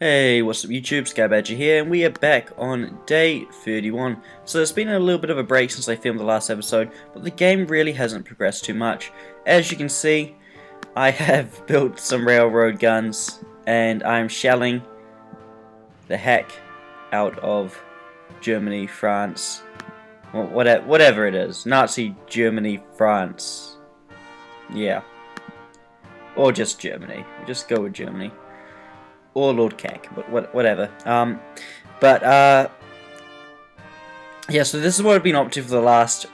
Hey, what's up YouTube, Skybadger here, and we are back on day 31. So it's been a little bit of a break since I filmed the last episode, but the game really hasn't progressed too much. As you can see, I have built some railroad guns, and I'm shelling the heck out of Germany, France, whatever it is. Nazi Germany, France. Yeah. Or just Germany. We'll just go with Germany. Or Lord Keck, but whatever. Yeah, so this is what I've been up to for the last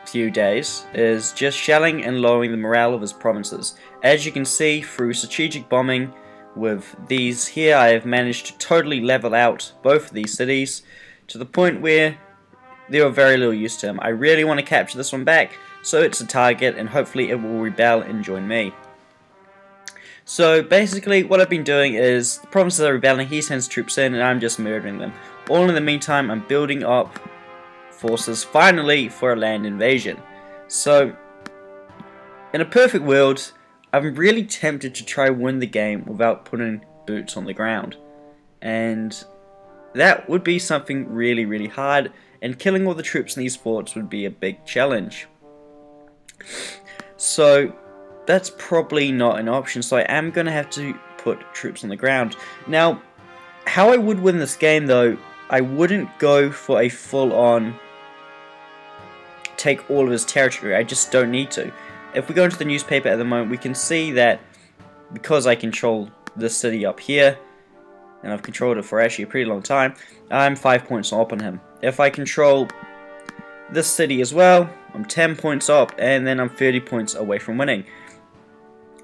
few days, is just shelling and lowering the morale of his provinces. As you can see, through strategic bombing with these here, I have managed to totally level out both of these cities, to the point where they are very little use to him. I really want to capture this one back, so it's a target, and hopefully it will rebel and join me. So basically what I've been doing is, the provinces are rebelling, he sends troops in and I'm just murdering them. All in the meantime I'm building up forces finally for a land invasion. So in a perfect world, I'm really tempted to try win the game without putting boots on the ground. And that would be something really hard, and killing all the troops in these forts would be a big challenge. So that's probably not an option, so I am going to have to put troops on the ground. Now, how I would win this game though, I wouldn't go for a full-on take all of his territory. I just don't need to. If we go into the newspaper at the moment, we can see that because I control this city up here, and I've controlled it for actually a pretty long time, I'm 5 points up on him. If I control this city as well, I'm 10 points up, and then I'm 30 points away from winning.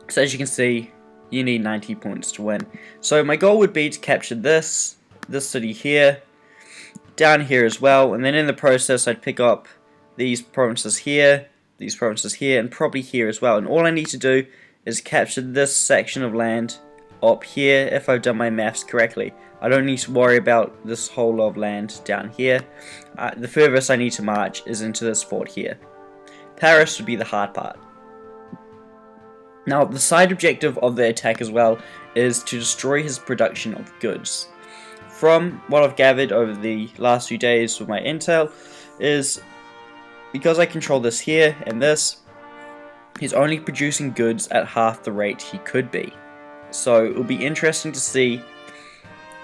So as you can see, you need 90 points to win. So my goal would be to capture this city here, down here as well, and then in the process I'd pick up these provinces here, and probably here as well. And all I need to do is capture this section of land up here if I've done my maths correctly. I don't need to worry about this whole lot of land down here. The furthest I need to march is into this fort here. Paris would be the hard part. Now, the side objective of the attack as well is to destroy his production of goods. From what I've gathered over the last few days with my intel, is because I control this here and this, he's only producing goods at half the rate he could be. So it will be interesting to see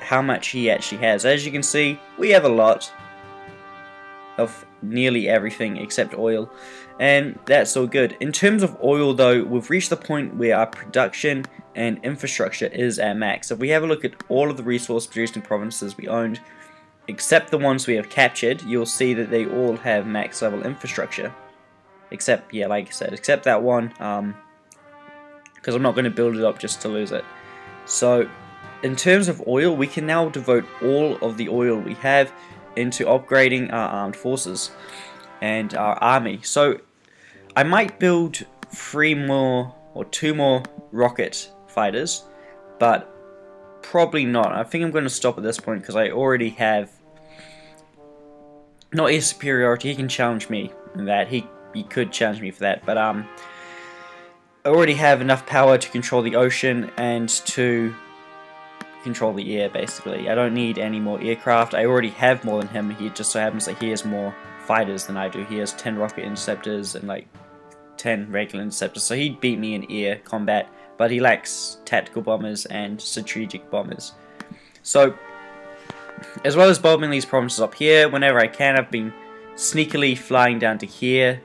how much he actually has. As you can see, we have a lot of nearly everything except oil, and that's all good. In terms of oil though, we've reached the point where our production and infrastructure is at max. If we have a look at all of the resource producing provinces we owned, except the ones we have captured, you'll see that they all have max level infrastructure. Except, yeah, like I said, except that one, because I'm not going to build it up just to lose it. So in terms of oil, we can now devote all of the oil we have into upgrading our armed forces and our army. So I might build 3 more or 2 more rocket fighters, but probably not. I think I'm going to stop at this point because I already have not his superiority. He can challenge me in that. He could challenge me for that, but I already have enough power to control the ocean and to control the air, basically. I don't need any more aircraft. I already have more than him. He just so happens that he has more fighters than I do. He has 10 rocket interceptors and like 10 regular interceptors, so he'd beat me in air combat, but he lacks tactical bombers and strategic bombers. So as well as bombing these provinces up here whenever I can, I've been sneakily flying down to here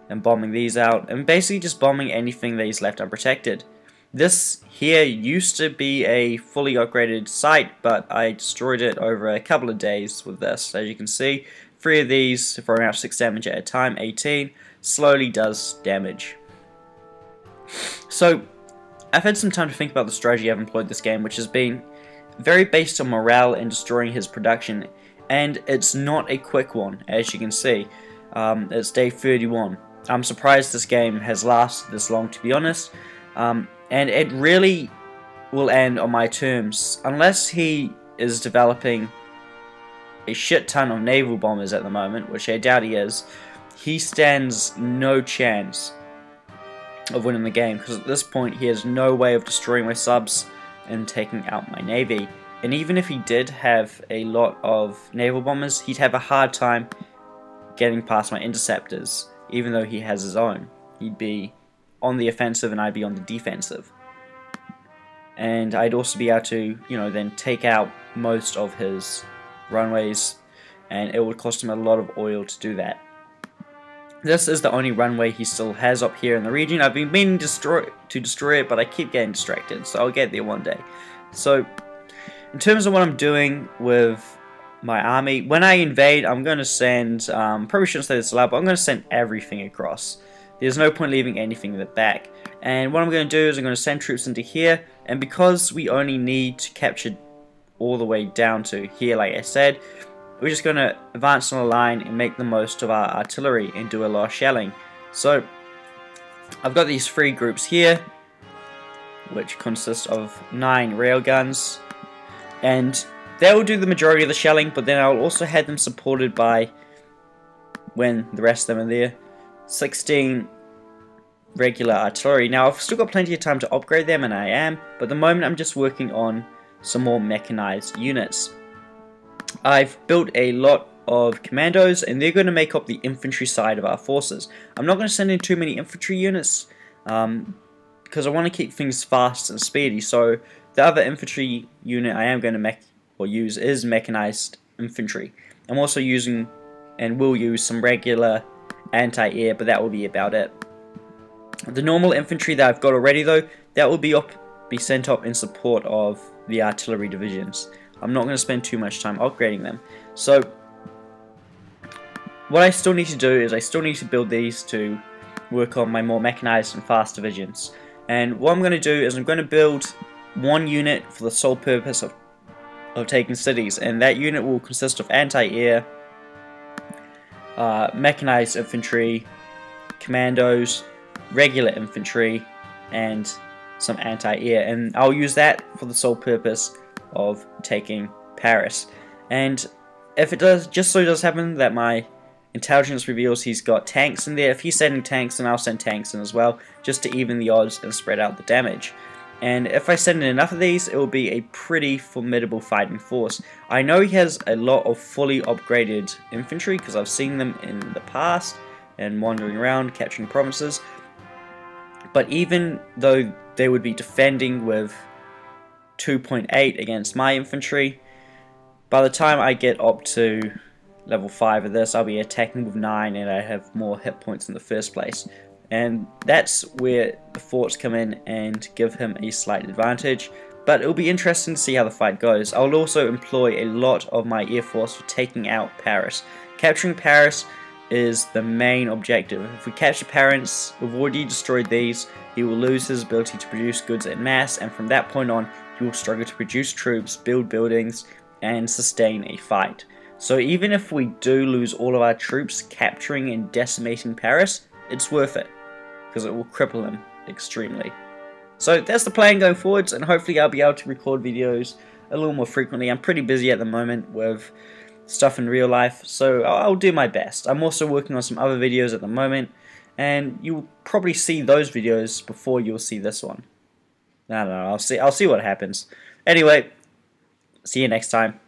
and bombing these out, and basically just bombing anything that is left unprotected. This here used to be a fully upgraded site, but I destroyed it over a couple of days with this. As you can see, 3 of these throwing out 6 damage at a time, 18, slowly does damage. So I've had some time to think about the strategy I've employed this game, which has been very based on morale and destroying his production, and it's not a quick one, as you can see. It's day 31. I'm surprised this game has lasted this long, to be honest. And it really will end on my terms, unless he is developing a shit ton of naval bombers at the moment, which I doubt he is. He stands no chance of winning the game, because at this point he has no way of destroying my subs and taking out my navy. And even if he did have a lot of naval bombers, he'd have a hard time getting past my interceptors, even though he has his own. He'd be on the offensive and I'd be on the defensive. And I'd also be able to, then take out most of his runways, and it would cost him a lot of oil to do that. This is the only runway he still has up here in the region. I've been meaning to destroy it, but I keep getting distracted, so I'll get there one day. So, in terms of what I'm doing with my army, when I invade, I'm going to send, probably shouldn't say this aloud, but I'm going to send everything across. There's no point leaving anything in the back. And what I'm going to do is I'm going to send troops into here, and because we only need to capture all the way down to here, like I said, we're just going to advance on a line and make the most of our artillery and do a lot of shelling. So, I've got these 3 groups here, which consist of 9 railguns, and they will do the majority of the shelling, but then I'll also have them supported by, when the rest of them are there, 16 regular artillery. Now, I've still got plenty of time to upgrade them, and I am, but at the moment I'm just working on some more mechanized units. I've built a lot of commandos, and they're going to make up the infantry side of our forces. I'm not going to send in too many infantry units, because I want to keep things fast and speedy, so the other infantry unit I am going to use is mechanized infantry. I'm also using, and will use, some regular anti-air, but that will be about it. The normal infantry that I've got already, though, that will be sent up in support of the artillery divisions. I'm not going to spend too much time upgrading them. So, what I still need to do is I still need to build these to work on my more mechanized and fast divisions. And what I'm going to do is I'm going to build one unit for the sole purpose of taking cities, and that unit will consist of anti-air, mechanized infantry, commandos, regular infantry, and some anti-air, and I'll use that for the sole purpose of taking Paris. And if it just does happen that my intelligence reveals he's got tanks in there, if he's sending tanks, then I'll send tanks in as well, just to even the odds and spread out the damage. And if I send in enough of these, it will be a pretty formidable fighting force. I know he has a lot of fully upgraded infantry, because I've seen them in the past and wandering around capturing provinces. But even though they would be defending with 2.8 against my infantry, by the time I get up to level 5 of this, I'll be attacking with 9, and I have more hit points in the first place. And that's where the forts come in and give him a slight advantage. But it'll be interesting to see how the fight goes. I'll also employ a lot of my air force for taking out Paris. Capturing Paris is the main objective. If we capture Paris, we've already destroyed these, he will lose his ability to produce goods en masse, and from that point on, he will struggle to produce troops, build buildings, and sustain a fight. So even if we do lose all of our troops capturing and decimating Paris, it's worth it, because it will cripple him extremely. So that's the plan going forwards, and hopefully I'll be able to record videos a little more frequently. I'm pretty busy at the moment with stuff in real life, so I'll do my best. I'm also working on some other videos at the moment, and you'll probably see those videos before you'll see this one. I don't know, I'll see what happens. Anyway, see you next time.